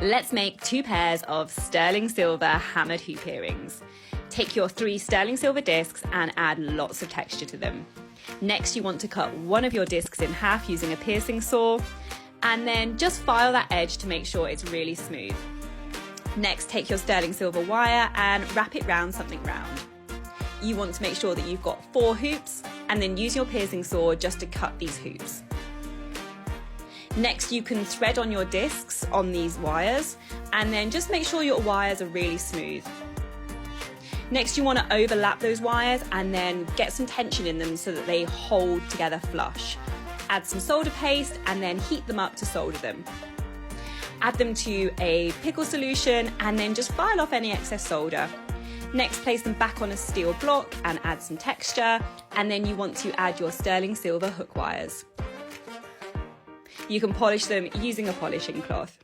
Let's make 2 pairs of sterling silver hammered hoop earrings. Take your 3 sterling silver discs and add lots of texture to them. Next, you want to cut one of your discs in half using a piercing saw, and then just file that edge to make sure it's really smooth. Next, take your sterling silver wire and wrap it round something round. You want to make sure that you've got 4 hoops, and then use your piercing saw just to cut these hoops. Next, you can thread on your discs on these wires, and then just make sure your wires are really smooth. Next, you want to overlap those wires and then get some tension in them so that they hold together flush. Add some solder paste and then heat them up to solder them. Add them to a pickle solution and then just file off any excess solder. Next, place them back on a steel block and add some texture, and then you want to add your sterling silver hook wires. You can polish them using a polishing cloth.